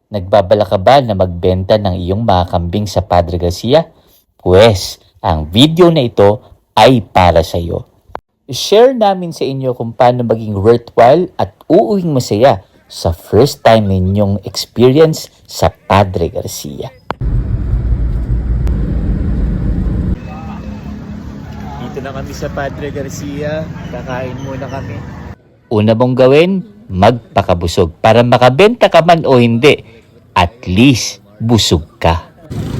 Nagbabala ka ba na magbenta ng iyong mga kambing sa Padre Garcia? Pwes, ang video na ito ay para sa iyo. Share namin sa inyo kung paano maging worthwhile at uuwing masaya sa first time ninyong experience sa Padre Garcia. Dito na kami sa Padre Garcia, kakain muna kami. Una mong gawin, magpakabusog para makabenta ka man o hindi. At least, busog ka.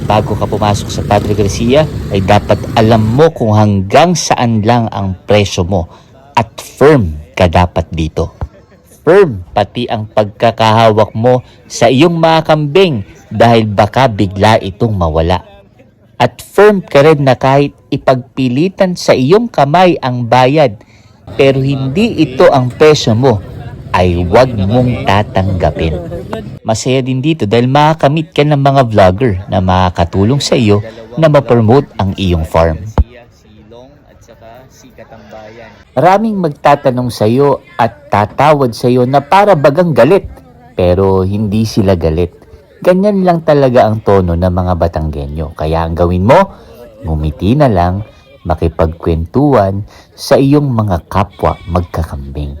Bago ka pumasok sa Padre Garcia, ay dapat alam mo kung hanggang saan lang ang presyo mo. At firm ka dapat dito. Firm pati ang pagkakahawak mo sa iyong mga kambing dahil baka bigla itong mawala. At firm ka rin na kahit ipagpilitan sa iyong kamay ang bayad, pero hindi ito ang presyo mo, ay huwag mong tatanggapin. Masaya din dito dahil makakamit ka ng mga vlogger na makakatulong sa iyo na ma-promote ang iyong farm. Maraming magtatanong sa iyo at tatawad sa iyo na para bagang galit, pero hindi sila galit. Ganyan lang talaga ang tono ng mga Batanggenyo. Kaya ang gawin mo, ngumiti na lang, makipagkwentuhan sa iyong mga kapwa magkakambing.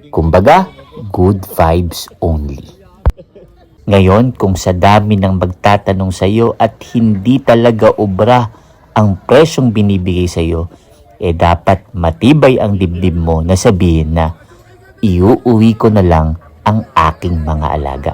Kumbaga, good vibes only. Ngayon, kung sa dami ng magtatanong sa iyo at hindi talaga obra ang presyong binibigay sa iyo, dapat matibay ang dibdib mo na sabihin na iuuwi ko na lang ang aking mga alaga.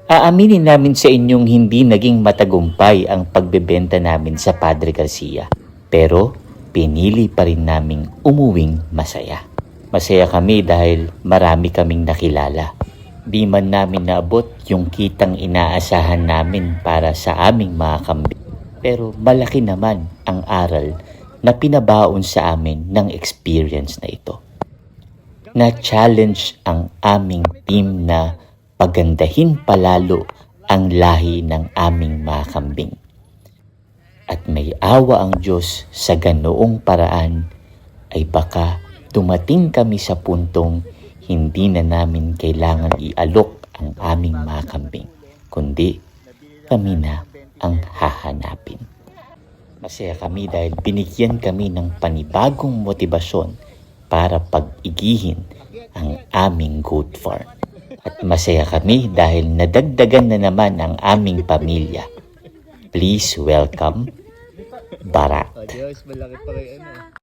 Aaminin namin sa inyong hindi naging matagumpay ang pagbebenta namin sa Padre Garcia. Pero pinili pa rin naming umuwing masaya. Masaya kami dahil marami kaming nakilala. Di man namin naabot yung kitang inaasahan namin para sa aming mga kambing. Pero malaki naman ang aral na pinabaon sa amin ng experience na ito. Na-challenge ang aming team na pagandahin palalo ang lahi ng aming mga kambing. At may awa ang Diyos sa ganoong paraan ay baka dumating kami sa puntong hindi na namin kailangan ialok ang aming mga kambing, kundi kami na ang hahanapin. Masaya kami dahil binigyan kami ng panibagong motibasyon para pag-igihin ang aming goat farm. At masaya kami dahil nadagdagan na naman ang aming pamilya. Please welcome Barat. Adios, malaki pa kayo